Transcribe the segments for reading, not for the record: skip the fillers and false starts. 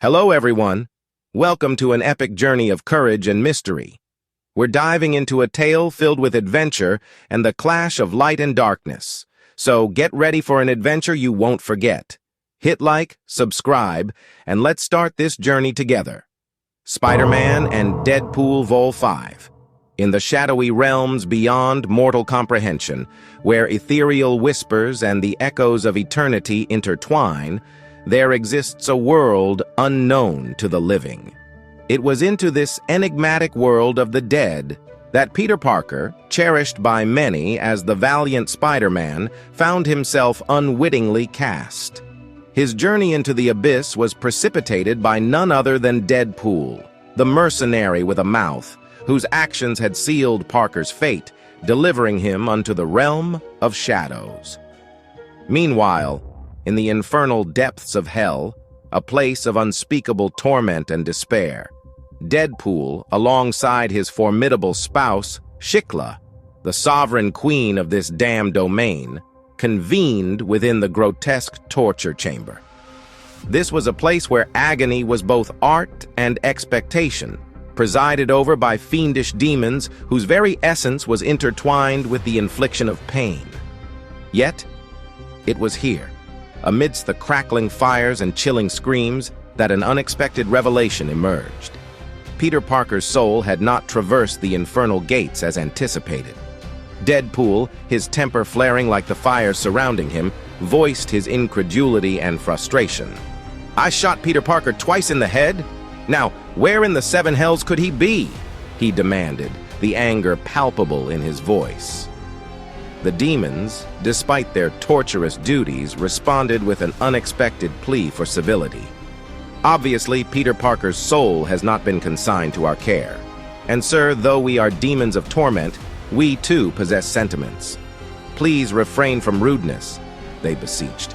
Hello, everyone. Welcome to an epic journey of courage and mystery. We're diving into a tale filled with adventure and the clash of light and darkness. So get ready for an adventure you won't forget. Hit like, subscribe, and let's start this journey together. Spider-Man and Deadpool Vol. 5. In the shadowy realms beyond mortal comprehension, where ethereal whispers and the echoes of eternity intertwine, there exists a world unknown to the living. It was into this enigmatic world of the dead that Peter Parker, cherished by many as the valiant Spider-Man, found himself unwittingly cast. His journey into the abyss was precipitated by none other than Deadpool, the mercenary with a mouth, whose actions had sealed Parker's fate, delivering him unto the realm of shadows. Meanwhile, in the infernal depths of hell, a place of unspeakable torment and despair, Deadpool, alongside his formidable spouse, Shiklah, the sovereign queen of this damned domain, convened within the grotesque torture chamber. This was a place where agony was both art and expectation, presided over by fiendish demons whose very essence was intertwined with the infliction of pain. Yet, it was here, amidst the crackling fires and chilling screams, that an unexpected revelation emerged. Peter Parker's soul had not traversed the infernal gates as anticipated. Deadpool, his temper flaring like the fire surrounding him, voiced his incredulity and frustration. "I shot Peter Parker twice in the head? Now, where in the seven hells could he be?" he demanded, the anger palpable in his voice. The demons, despite their torturous duties, responded with an unexpected plea for civility. Obviously, Peter Parker's soul has not been consigned to our care. And sir, though we are demons of torment, we too possess sentiments. Please refrain from rudeness, they beseeched.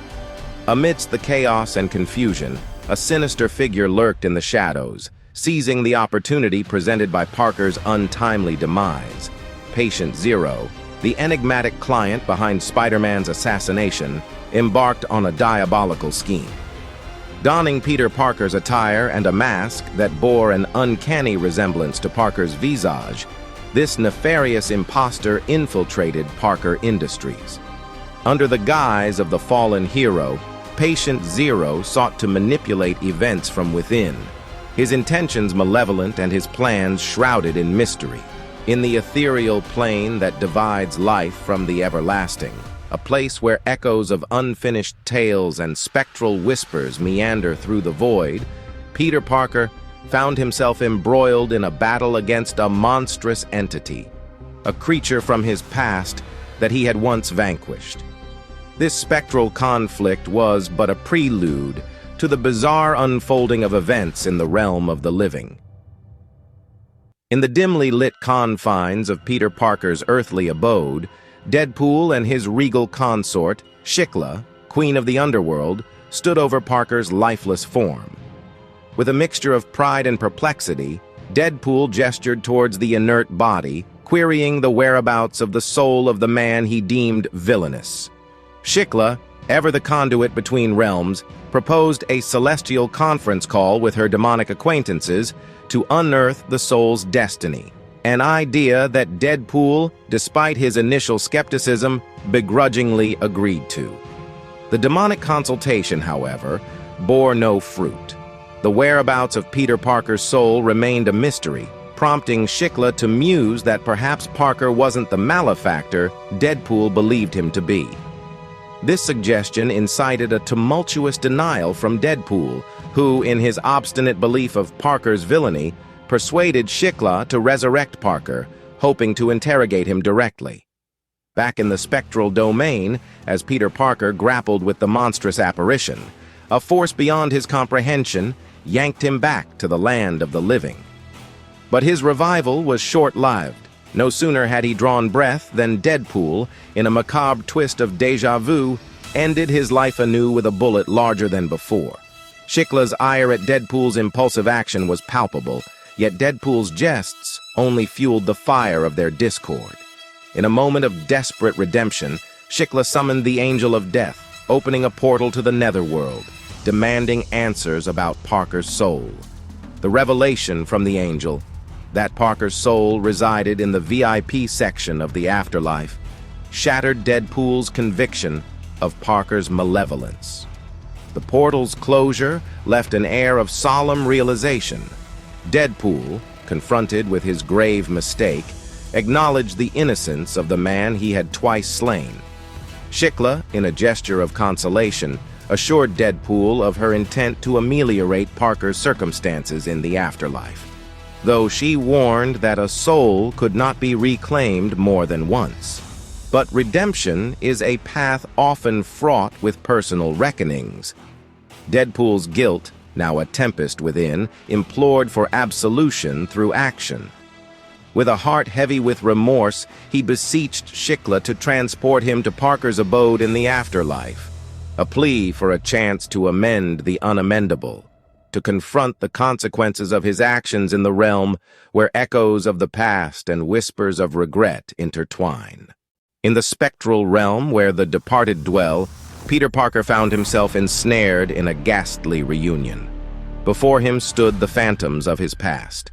Amidst the chaos and confusion, a sinister figure lurked in the shadows, seizing the opportunity presented by Parker's untimely demise. Patient Zero, the enigmatic client behind Spider-Man's assassination, embarked on a diabolical scheme. Donning Peter Parker's attire and a mask that bore an uncanny resemblance to Parker's visage, this nefarious imposter infiltrated Parker Industries. Under the guise of the fallen hero, Patient Zero sought to manipulate events from within, his intentions malevolent and his plans shrouded in mystery. In the ethereal plane that divides life from the everlasting, a place where echoes of unfinished tales and spectral whispers meander through the void, Peter Parker found himself embroiled in a battle against a monstrous entity, a creature from his past that he had once vanquished. This spectral conflict was but a prelude to the bizarre unfolding of events in the realm of the living. In the dimly lit confines of Peter Parker's earthly abode, Deadpool and his regal consort, Shiklah, Queen of the Underworld, stood over Parker's lifeless form. With a mixture of pride and perplexity, Deadpool gestured towards the inert body, querying the whereabouts of the soul of the man he deemed villainous. Shiklah, ever the conduit between realms, proposed a celestial conference call with her demonic acquaintances to unearth the soul's destiny, an idea that Deadpool, despite his initial skepticism, begrudgingly agreed to. The demonic consultation, however, bore no fruit. The whereabouts of Peter Parker's soul remained a mystery, prompting Shiklah to muse that perhaps Parker wasn't the malefactor Deadpool believed him to be. This suggestion incited a tumultuous denial from Deadpool, who, in his obstinate belief of Parker's villainy, persuaded Shiklah to resurrect Parker, hoping to interrogate him directly. Back in the spectral domain, as Peter Parker grappled with the monstrous apparition, a force beyond his comprehension yanked him back to the land of the living. But his revival was short-lived. No sooner had he drawn breath than Deadpool, in a macabre twist of déjà vu, ended his life anew with a bullet larger than before. Shiklah's ire at Deadpool's impulsive action was palpable, yet Deadpool's jests only fueled the fire of their discord. In a moment of desperate redemption, Shiklah summoned the Angel of Death, opening a portal to the netherworld. demanding answers about Parker's soul. The revelation from the angel that Parker's soul resided in the VIP section of the afterlife shattered Deadpool's conviction of Parker's malevolence. The portal's closure left an air of solemn realization. Deadpool, confronted with his grave mistake, acknowledged the innocence of the man he had twice slain. Shikla, in a gesture of consolation, assured Deadpool of her intent to ameliorate Parker's circumstances in the afterlife, though she warned that a soul could not be reclaimed more than once. But redemption is a path often fraught with personal reckonings. Deadpool's guilt, now a tempest within, implored for absolution through action. With a heart heavy with remorse, he beseeched Shikla to transport him to Parker's abode in the afterlife, a plea for a chance to amend the unamendable, to confront the consequences of his actions in the realm where echoes of the past and whispers of regret intertwine. In the spectral realm where the departed dwell, Peter Parker found himself ensnared in a ghastly reunion. Before him stood the phantoms of his past.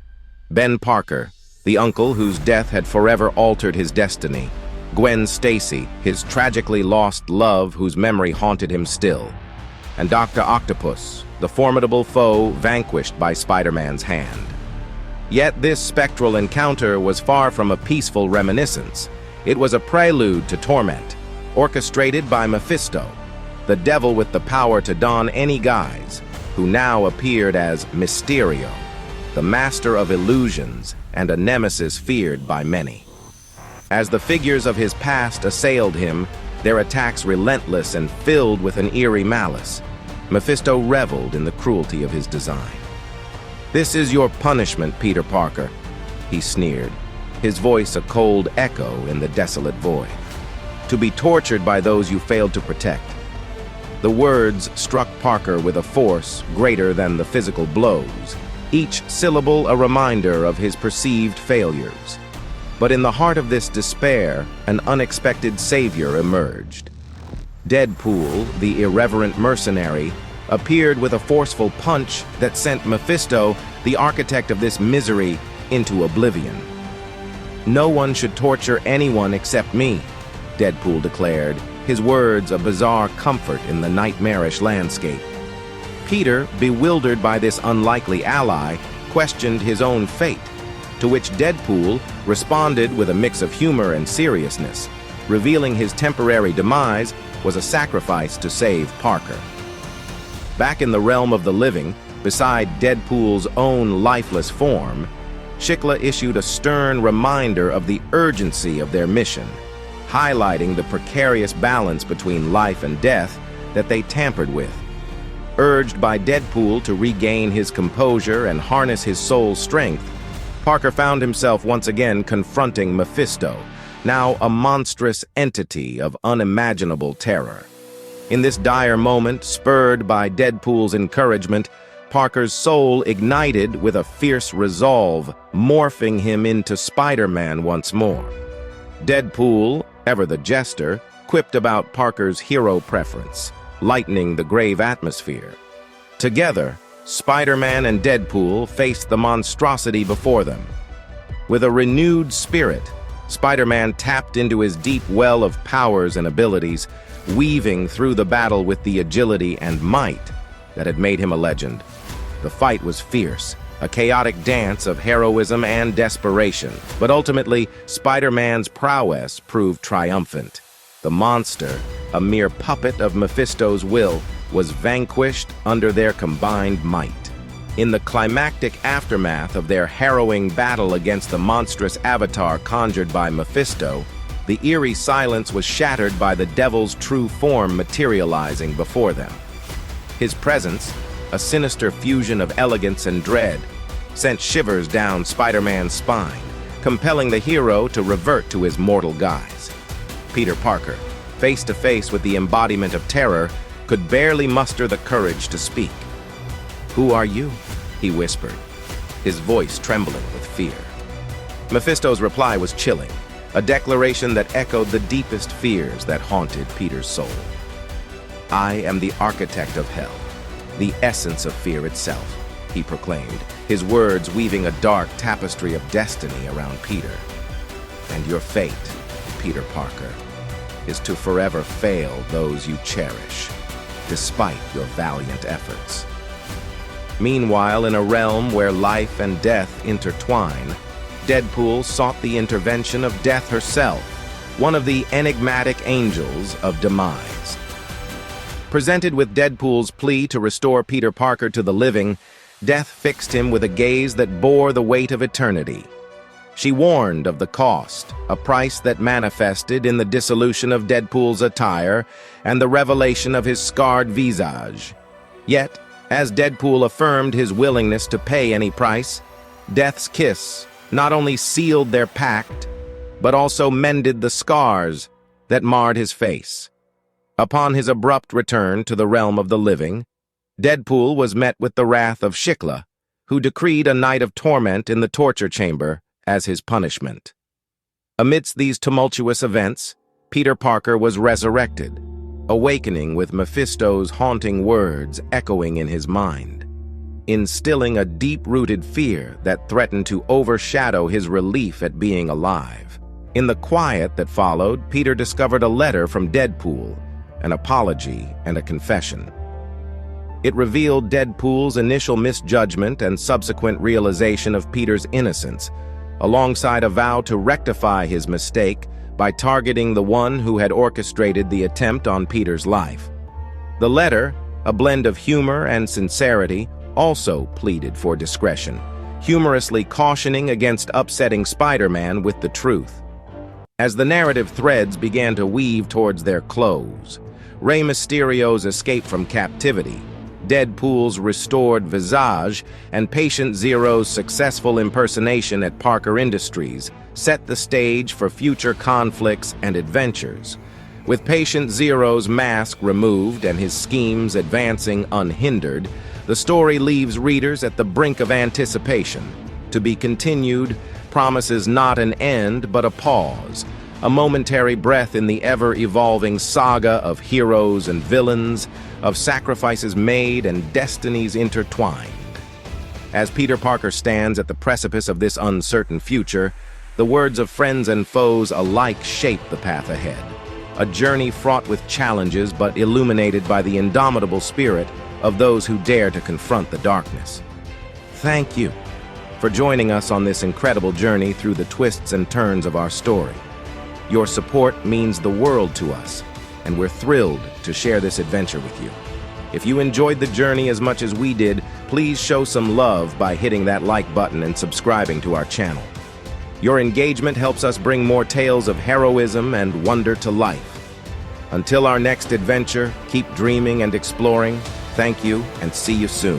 Ben Parker, the uncle whose death had forever altered his destiny. Gwen Stacy, his tragically lost love whose memory haunted him still. And Dr. Octopus, the formidable foe vanquished by Spider-Man's hand. Yet this spectral encounter was far from a peaceful reminiscence. It was a prelude to torment, orchestrated by Mephisto, the devil with the power to don any guise, who now appeared as Mysterio, the master of illusions and a nemesis feared by many. As the figures of his past assailed him, their attacks relentless and filled with an eerie malice, Mephisto reveled in the cruelty of his design. "This is your punishment, Peter Parker," he sneered, his voice a cold echo in the desolate void. "To be tortured by those you failed to protect." The words struck Parker with a force greater than the physical blows, each syllable a reminder of his perceived failures. But in the heart of this despair, an unexpected savior emerged. Deadpool, the irreverent mercenary, appeared with a forceful punch that sent Mephisto, the architect of this misery, into oblivion. "No one should torture anyone except me," Deadpool declared, his words a bizarre comfort in the nightmarish landscape. Peter, bewildered by this unlikely ally, questioned his own fate, to which Deadpool responded with a mix of humor and seriousness, revealing his temporary demise was a sacrifice to save Parker. Back in the realm of the living, beside Deadpool's own lifeless form, Shikla issued a stern reminder of the urgency of their mission, highlighting the precarious balance between life and death that they tampered with. Urged by Deadpool to regain his composure and harness his soul's strength, Parker found himself once again confronting Mephisto, now a monstrous entity of unimaginable terror. In this dire moment, spurred by Deadpool's encouragement, Parker's soul ignited with a fierce resolve, morphing him into Spider-Man once more. Deadpool, ever the jester, quipped about Parker's hero preference, lightening the grave atmosphere. Together, Spider-Man and Deadpool faced the monstrosity before them. With a renewed spirit, Spider-Man tapped into his deep well of powers and abilities, weaving through the battle with the agility and might that had made him a legend. The fight was fierce, a chaotic dance of heroism and desperation, but ultimately, Spider-Man's prowess proved triumphant. The monster, a mere puppet of Mephisto's will, was vanquished under their combined might. In the climactic aftermath of their harrowing battle against the monstrous avatar conjured by Mephisto, the eerie silence was shattered by the devil's true form materializing before them. His presence, a sinister fusion of elegance and dread, sent shivers down Spider-Man's spine, compelling the hero to revert to his mortal guise. Peter Parker, face to face with the embodiment of terror, could barely muster the courage to speak. "Who are you?" he whispered, his voice trembling with fear. Mephisto's reply was chilling, a declaration that echoed the deepest fears that haunted Peter's soul. "I am the architect of hell, the essence of fear itself, he proclaimed, his words weaving a dark tapestry of destiny around Peter. And your fate, Peter Parker, is to forever fail those you cherish, despite your valiant efforts. Meanwhile, in a realm where life and death intertwine, Deadpool sought the intervention of Death herself, one of the enigmatic angels of demise. Presented with Deadpool's plea to restore Peter Parker to the living, Death fixed him with a gaze that bore the weight of eternity. She warned of the cost, a price that manifested in the dissolution of Deadpool's attire and the revelation of his scarred visage. Yet, as Deadpool affirmed his willingness to pay any price, Death's kiss not only sealed their pact, but also mended the scars that marred his face. Upon his abrupt return to the realm of the living, Deadpool was met with the wrath of Shiklah, who decreed a night of torment in the torture chamber as his punishment. Amidst these tumultuous events, Peter Parker was resurrected, awakening with Mephisto's haunting words echoing in his mind, instilling a deep-rooted fear that threatened to overshadow his relief at being alive. In the quiet that followed, Peter discovered a letter from Deadpool, an apology and a confession. It revealed Deadpool's initial misjudgment and subsequent realization of Peter's innocence, alongside a vow to rectify his mistake by targeting the one who had orchestrated the attempt on Peter's life. The letter, a blend of humor and sincerity, also pleaded for discretion, humorously cautioning against upsetting Spider-Man with the truth. As the narrative threads began to weave towards their close, Rey Mysterio's escape from captivity, Deadpool's restored visage, and Patient Zero's successful impersonation at Parker Industries set the stage for future conflicts and adventures. With Patient Zero's mask removed and his schemes advancing unhindered, the story leaves readers at the brink of anticipation. To be continued promises not an end but a pause, a momentary breath in the ever-evolving saga of heroes and villains, of sacrifices made and destinies intertwined. As Peter Parker stands at the precipice of this uncertain future, the words of friends and foes alike shape the path ahead, a journey fraught with challenges but illuminated by the indomitable spirit of those who dare to confront the darkness. Thank you for joining us on this incredible journey through the twists and turns of our story. Your support means the world to us, and we're thrilled to share this adventure with you. If you enjoyed the journey as much as we did, please show some love by hitting that like button and subscribing to our channel. Your engagement helps us bring more tales of heroism and wonder to life. Until our next adventure, keep dreaming and exploring. Thank you, and see you soon.